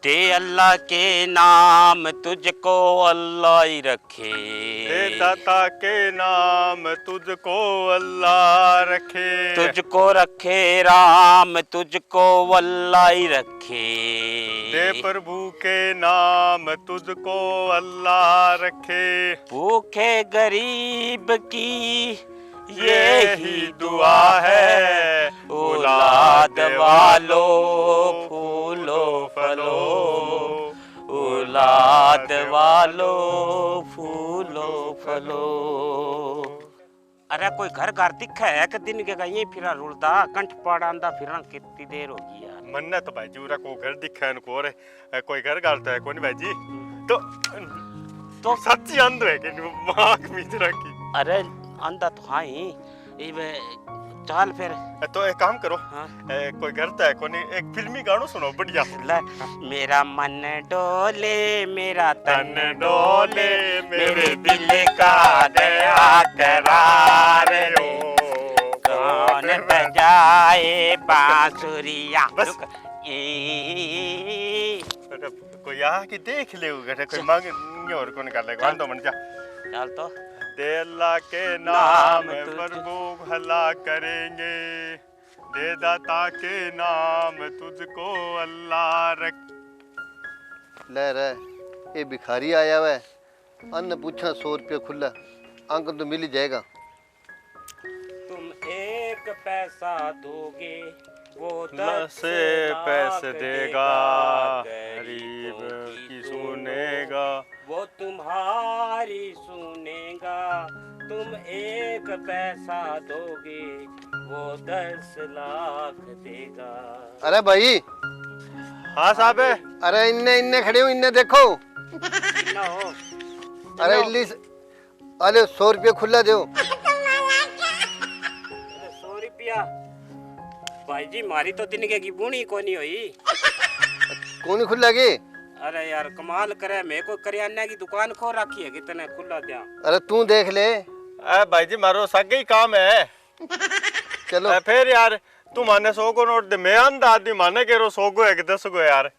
दे अल्लाह के नाम तुझको अल्लाह ही रखे। दे दाता के नाम तुझको अल्लाह रखे। तुझको रखे राम तुझको अल्लाह ही रखे। दे प्रभु के नाम तुझको अल्लाह रखे। भूखे गरीब की यही दुआ है। औलाद वालो फूलो फलो, औलाद वालो फूलो फलो। अरे कोई घर घर दिखा है कि दिन के गई फिरा रुलदा कंठ पड़ांदा फिरा कितनी देर होगी यार। मन्ना तो भाई जी को घर दिखा है को रे कोई घर गालता है कोनी भाई जी। तो सच्ची अंध है कि मांग मित्र की। अरे अंधा तो हाँ ही चल फिर। तो एक काम करो। हाँ? कोई करता है कोनी एक फिल्मी गानो सुनो बढ़िया। मेरा मन डोले मेरा तन डोले मेरे दिल का दया करार रे। कौन बजाए बांसुरिया। कोई आके देख ले कोई मांग और कौन कर लेगा तो मन जा। चल तो दे अल्लाह के नाम प्रभु भला करेंगे। दे दाता के नाम तुझको अल्लाह रख। ले रे ये भिखारी आया हुआ है। अन्न पूछा 100 रुपया खुला अंक तो मिल ही जाएगा। तुम एक पैसा दोगे वो 10 पैसे देगा। गरीब की सुनेगा वो तुम्हारी सुनेगा। तुम एक पैसा दोगे वो 10 लाख देगा। अरे भाई। हाँ साहब है। अरे इन्ने इन्ने खड़े हो इन्ने देखो। कितना हो? अरे इल्ली अरे 100 रुपया खुला दो। 100 रुपया भाई जी मारी तो दिन की बूढ़ी कोनी हुई। कौन खुला के? अरे यार कमाल करे मैं को करियाना की दुकान खो रखी है कितने खुला दिया। अरे तू देख ले। भाई जी मारो सगे ही काम है। चलो फिर यार तू माने 100 को नोट दे। मैं अंधा आदमी माने के रो 100 को है कि 10 को है यार।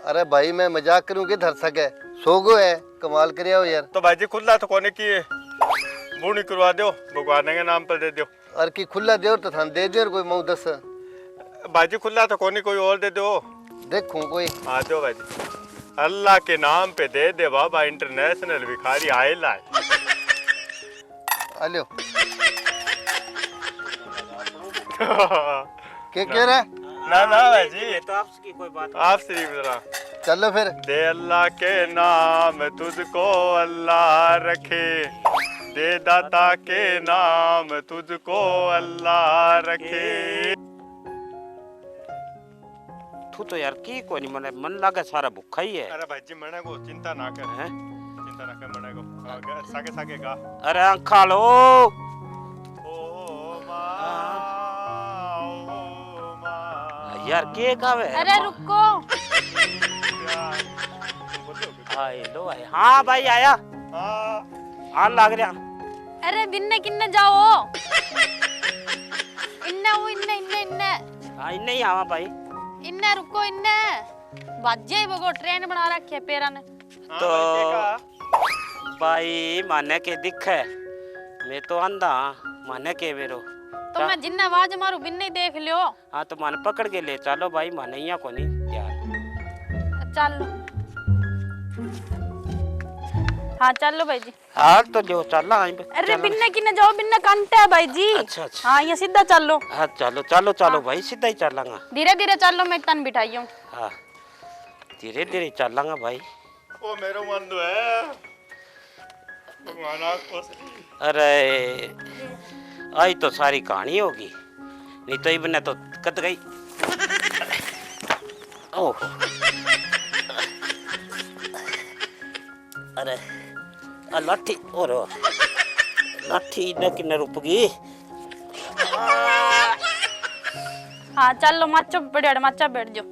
अरे भाई मैं मजाक करूं कि धर सके 100 को है कमाल करिया हो यार। तो भाई जी खुला तो कोने की बूढ़ी करवा दो भगवान के नाम पर दे दो। और की खुला दे तो थान दे दे कोई मऊ 10। भाई जी खुला तो कोनी कोई और दे दो। देखूं कोई। हाँ दो भाई जी अल्लाह के नाम पे दे दे बाबा इंटरनेशनल भिखारी आए लाए। आलो क्या कह रहा है? ना ना भाई जी तो आपकी कोई बात आप सिर्फ जरा चलो फिर। दे अल्लाह के नाम तुझको अल्लाह रखे। दे दाता के नाम तुझको अल्लाह रखे। तू तो यार की कोनी मन लागे सारा भूखा ही है। अरे भाई जी मने को चिंता ना कर। हैं? चिंता ना कर मने को सागे सागे गा। अरे अंखा लो ओ माँ यार के गावे। अरे रुको। हाय लो आए। हाँ भाई आया। हाँ लग रहा। अरे बिन्ने किन्ने जाओ। इन्ने वो इन्ने इन्ने इन्ने। हाँ इन्ने ही आवा भाई। इन्ने रुको इन्ने। बाजे वो ट्रेन बना रखी है पेरा ने। तो भाई माने के दिख है मैं तो अंधा माने के बेरो। तो मैं जिन्ने आवाज मारू बिन्ने देख लियो। हाँ तो माने पकड़ के ले चलो भाई माने यहाँ को नहीं यार। चलो हाँ चलो भाई जी। हाँ तो जो चला। अरे बिन्ने किन्ने जाओ बिन्ने कांटे है भाई जी। अच्छा अच्छा हाँ ये सीधा चलो। हाँ चलो चलो चलो भाई सीधा ही चलांगा। धीरे धीरे चलो मैं तन बिठाई हूँ। हाँ धीरे धीरे चलांगा भाई। ओ मेरो मन तो है भगवान आपको। अरे आई तो सारी कहानी होगी नहीं तो इबने तो कत गई। ओह अरे लाठी और लाठी न किन्ने रुपगी। हाँ चलो माचो बढ़िया माचा बैठ जाओ।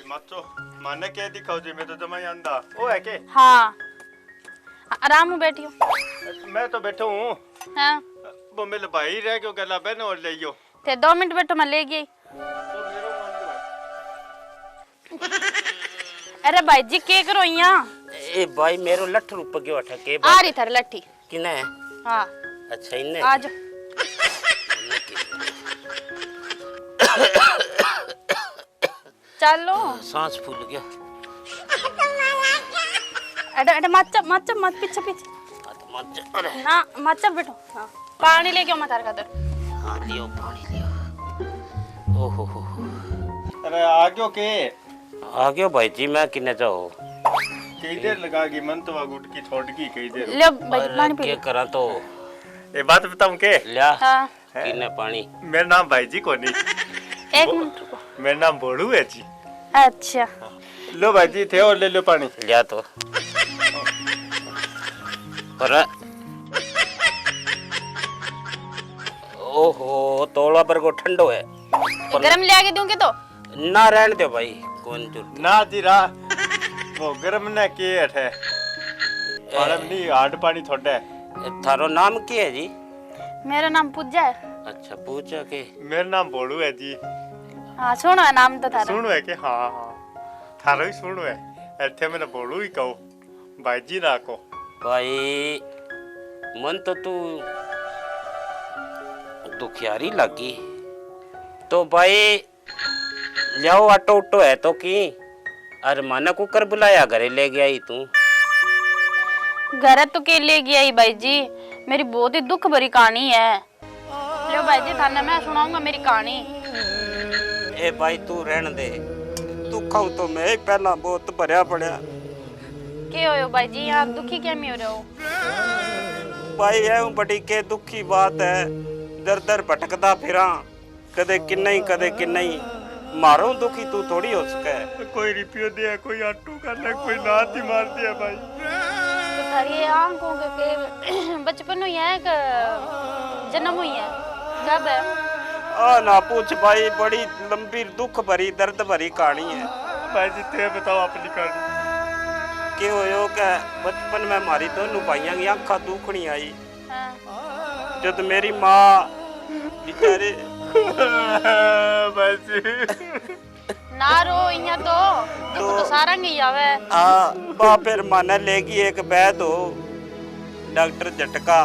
माचो माने के दिखाओ जी मैं तो जमा ही अंधा। ओ है के? हाँ आराम में बैठियो। मैं तो बैठा हूँ। हाँ वो मेरे भाई रह क्यों गला बहन और ले यो। ते 2 मिनट बैठो मैं ले गई। अरे भाई जी के करो यहाँ? ए भाई मेरो लठ रुप गयो अठे के आ रही थारे लट्ठी। किने? हाँ अच्छा इने आ जाओ। चलो सांस फूल गया। अरे अरे मत मत मत पीछे पीछे हाँ तो मत जा। अरे ना मत बैठो। हाँ पानी लेके आओ मैं थारे खातर। हाँ लियो पानी लियो। ओहो हो अरे आ गयो के आ गयो भाई जी मैं किने जाओ। कई देर लगागी मन तो गुटकी छोड़गी कई देर। ले भाई अरे पानी पी के लो। करा तो ये बात बताऊं के लिया हाँ किने पानी। मेरा नाम भाई जी को नहीं, 1 मिनट रुको। मेरा नाम भोड़ू है जी। अच्छा लो भाई जी थे और ले लो पानी। लिया तो पर ओहो तोला पर को ठंडो है गरम ले आके दूंगी तो। ना रहने दो भाई कौन जरूरत ना जी रा वो गरम ना के है और नहीं हार्ड पानी थोड़ा है। है। थारो नाम क्या है जी? मेरा नाम पूजा है। अच्छा पूछा के मेरा नाम भोड़ू है जी। हाँ सुनो नाम तो थारा। सुनो है के हाँ हाँ थारो ही सुनो है ऐसे मैंने भोड़ू ही कहो भाई जी ना को। भाई मन तो तू दुखियारी लगी तो भाई लियाओ ऑटो उटो है तो की अरे माना कुकर बुलाया घरे ले गया ही तू। घर तो के ले गया ही भाई जी, मेरी बहुत ही दुख भरी कहानी है। लो भाई जी थाने मैं सुनाऊंगा मेरी कहानी। ए भाई तू रहने दे दुखा तो मैं ही पहला बहुत भरया पड़या। के हो भाई जी आप दुखी क्या में हो रहे हो? भाई है बड़ी के दुखी बात है दर दर भटकदा फिरा कदे कि नहीं मारो दुखी तू थोड़ी हो सके। कोई रिपियो दिया कोई आटू कर ले कोई नाती मार दिया भाई। तो थारी आंखों के बचपन हुई है कि जन्म हुई है कब है? आ ना पूछ भाई बड़ी लंबी दुख भरी दर्द भरी कहानी है। भाई जी ते बताओ अपनी कहानी। के होयो के बचपन में हमारी दोनों भाइयों की आंखा दुखनी आई हाँ। जब मेरी माँ बेचारे भाई जी ना रो इया तो दुख तो सारा नहीं आवे। बा फिर माने लेगी एक बैद हो डॉक्टर झटका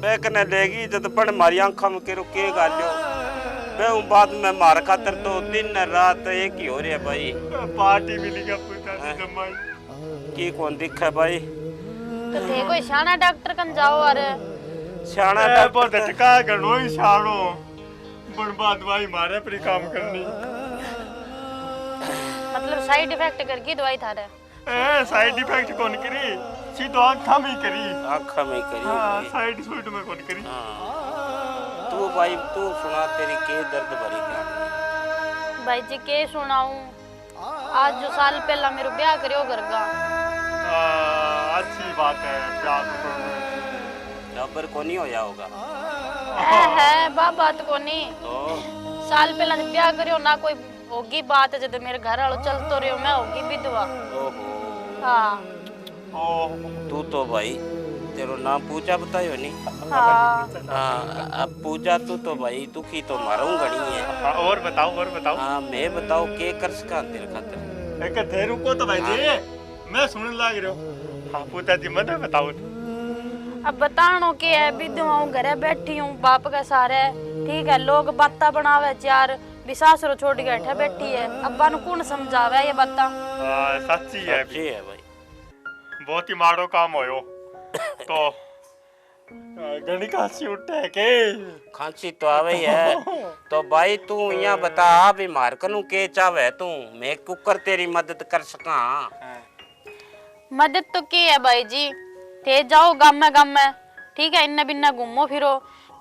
बैकने लेगी जब पण मारी आंखा में के रुके गालियो मैं बाद में मार खातर तो दिन रात एक ही हो रही है भाई। पार्टी मिलेगा पूछा जी जमाई की कौन दिखा भाई तो थे कोई शाना डॉक्टर कन जाओ और सियाना बहुत झटका गणो ही छाड़ो बर्बाद दवाई मारे पर काम करनी। मतलब साइड इफेक्ट करके दवाई थारे। साइड इफेक्ट कौन करी सीधो आंखा में करी। आंखा में करी हाँ साइड सूट में कौन करी। हाँ। तू भाई तू सुना तेरी के दर्द भरी कहानी। भाई जी के सुनाऊं आज जो साल पहला मेरे ब्याह करियो घर का। अच्छी बात है प्यार डबर को नहीं होया होगा है बात को नहीं तो साल पहला जब ब्याह करियो ना कोई होगी बात जब मेरे घर वालों चलतो रहो मैं होगी विधवा। ओहो हाँ तू तो भाई तेरो नाम पूजा बतायो नहीं। हाँ हाँ अब पूजा तू तो भाई दुखी तो मारूं घड़ी है। और बताओ। हाँ मैं बताओ के कर सका तेरे खातिर। एक थे रुको तो भाई जी मैं सुनने लाग रहा हूँ। हाँ पूजा जी मत बताओ। अब बतानो के है विधवा हूँ घरे बैठी हूँ बाप का सारे ठीक है लोग बाता बनावे चार विश्वास रो छोड़ के बैठा बैठी है अब्बा नु कौन समझावे ये बाता। सच्ची है सच्ची है भाई बहुत ही माड़ो काम होयो तो घणी खांसी उठे है के खांसी तो आवे ही है तो भाई तू यहाँ बता भी मार कनु के चावे तू मैं कुकर तेरी मदद कर सका। मदद तो की है भाई जी थे जाओ गाँव में ठीक है इन्ना बिन्ना घूमो फिरो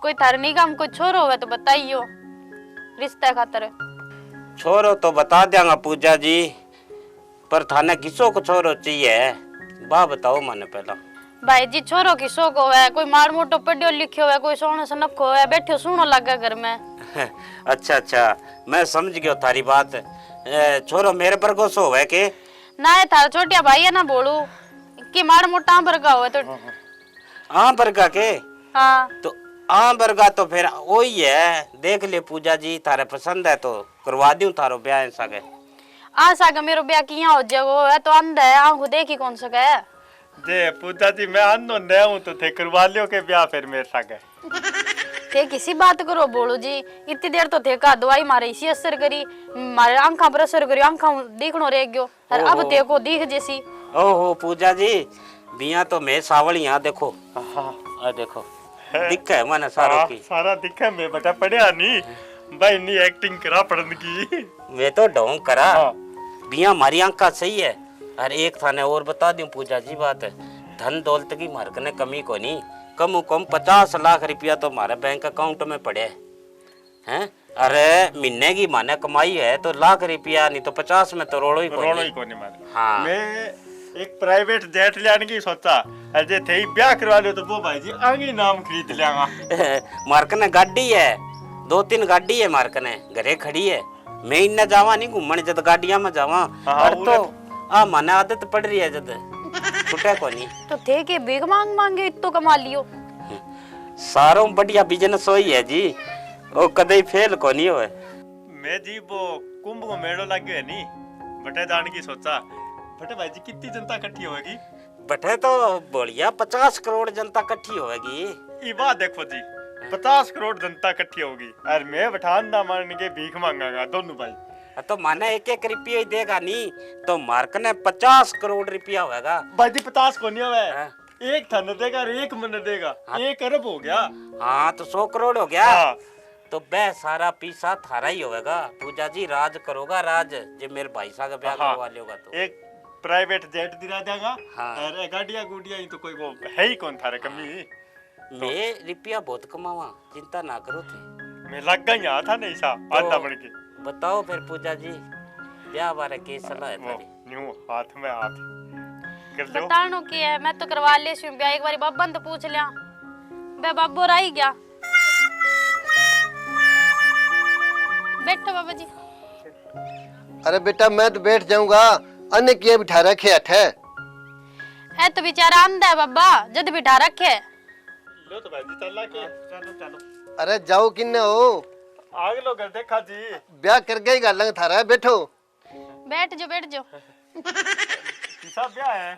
कोई थरनी काम कोई छोरो हुआ तो बताइयो रिश्ते खातर। छोरो तो बता देंगा पूजा जी पर थाने किसो को छोरो चाहिए बा बताओ माने पहला। भाई जी छोरो की शौक होवे कोई मार मोटो पढ़ियो लिखियो है कोई सोनो सनखो होवे बैठो सुनो लगा घर में। अच्छा मैं समझ गयो थारी बात। छोरो मेरे पर को सो है के ना है थारा छोटिया भाई है ना बोलू कि मार मोटा पर का होवे तो हाँ पर का के हाँ तो हाँ बरगा तो फिर वही है। देख ले पूजा जी, थारे पसंद है तो करवा दूं थारो ब्याह सके। आ सके मेरो ब्याह किया हो जाएगा, वो है तो अंधा है, आंखों देखी कौन सके है। जे पूजा जी मैं अंधो नया हूँ तो थे करवा लियो के ब्याह फिर मेरे सागे। थे किसी बात करो बोलो जी, इतनी देर तो थे का दवाई मारे इसी असर करी, मारे आंखा पर असर करी, आंखा देखनो रह गयो और अब ते को दिख जैसी। ओहो पूजा जी, बिया तो मैं सावलियां देखो। आ देखो दिक्कत है मन सारों की। सारा दिक्कत है, मैं बेटा पढ़िया नहीं भाई, नहीं एक्टिंग करा पढ़ने की। मैं तो ढोंग करा। बिया हमारी आंखा सही है। और एक थाने और बता दूं पूजा जी बात है, धन दौलत की मार्क ने कमी को नहीं, कम कम 50 लाख रुपया तो हमारे बैंक अकाउंट में पड़े हैं। अरे महीने की माने कमाई है तो लाख रुपया, नहीं तो 50 में तो रोड़ो ही को नहीं। मारे हाँ मैं एक प्राइवेट जेट लेने की सोचा, अजय थे ही ब्याह करवा लियो तो वो भाई जी आगे नाम खरीद लेगा। मार्क ने गाड़ी है, 2-3 गाड़ी है मार्क ने घरे खड़ी है। मैं इन्ना जावा नहीं घूमने, जब गाड़ियां में जावा और तो आ माने आदत पड़ रही है जद छुटे को नहीं। तो थे के बेग मांग मांगे इतो कमा लियो। सारों बढ़िया बिजनेस होई है जी, वो कदे फेल को नहीं होए। मैं जी वो कुंभ को मेड़ो लग गयो है नी, बटे जाने की सोचा। बटे भाई जी कितनी जनता इकट्ठी होगी? बटे तो बढ़िया 50 करोड़ जनता इकट्ठी होगी। ये बात देखो जी, 50 करोड़ जनता इकट्ठी होगी और मैं बठान ना मान के भीख मांगागा दोनों भाई। तो माने 1-1 रुपया ही देगा नहीं तो मार्क ने 50 करोड़ रुपया होगा। भाई जी 50 को नहीं होगा, हाँ। एक थन देगा और एक मन देगा, 1 अरब हो गया। हाँ तो 100 करोड़ हो गया। हाँ। तो बह सारा पीसा थारा ही होगा। पूजा जी राज करोगा, राज जे मेरे भाई साहब का ब्याह हाँ। करवा लियोगा तो एक प्राइवेट जेट दिला देगा। हाँ। और गाड़ियां गुड़ियां ही तो कोई वो है ही कौन थारे कमी। मैं रुपया बहुत कमावा, चिंता ना करो थे। मैं लग गई था नहीं सा आधा बन के। बताओ फिर पूजा जी, ब्याह बारे की सलाह है वो तारी? न्यू हाथ में हाथ कर लो। बतानो की है, मैं तो करवा ले सी ब्याह, एक बारी बाबा ने तो पूछ लिया, बे बाबो रही गया। बैठो बाबा जी। अरे बेटा मैं तो बैठ जाऊंगा, अन्य किए बिठा रखे है। है तो बेचारा अंधा है बाबा, जद बिठा रखे। लो तो भाई जी चला के चलो चलो। अरे जाओ किन्ने हो, आगे लो कर देखा जी। ब्याह कर गई गल थारा है, बैठो। बैठ जाओ बैठ जाओ। किसा ब्याह है?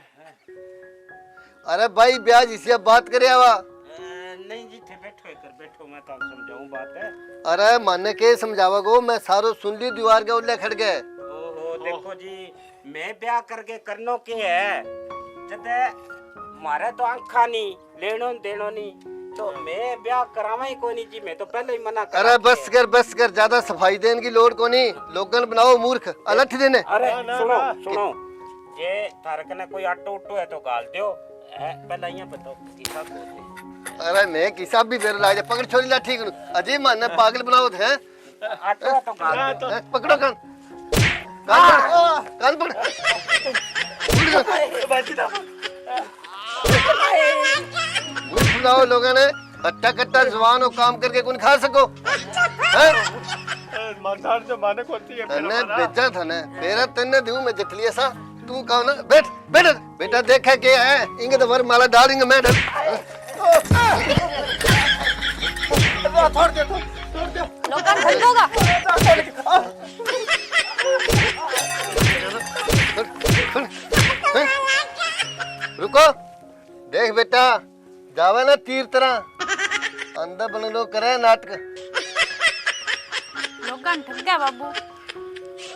अरे भाई ब्याह जिसे बात करे आवा। नहीं जी थे बैठो इधर बैठो, मैं तो समझाऊं बात है। अरे माने के समझावा गो, मैं सारो सुन ली दीवार के उल्ले खड़ गए। ओहो देखो जी, मैं ब्याह करके करनो के है जद मारे तो आंखा नहीं लेनो देनो नहीं, तो मैं ब्याह करावा ही कोनी जी। मैं तो पहले ही मना कर। अरे बस कर, ज्यादा सफाई देने की लोड़ को नहीं, लोगन बनाओ मूर्ख अलठ देने। अरे ना, सुनो ना। सुनो, ये तारक ने कोई आटो उट्टो है तो गाल दियो। पहले यहाँ बताओ किसा बोलते। अरे मैं किसा भी बेर लाज पकड़ छोरी ला ठीक अजय माने पागल बनाओ थे। आटो है तो गाल दियो। पकड़ो कान पकड़। मूर्ख बनाओ लोगों ने, हट्टा कट्टा जवान हो काम करके कुछ खा सको हैं? मानदार जो माने कोती है तन्ने बेचा था ने तेरा तन्ने दूं मैं जटली ऐसा तू कहो ना। बैठ बैठ बेटा, देखा क्या है इंगे तो वर माला डालेंगे मैं डर। छोड़ दे लोगन ठंडोगा। रुको देख बेटा, जावे ना तीर तरह अंदर बन लो करे नाटक। लोगन ठग गया बाबू।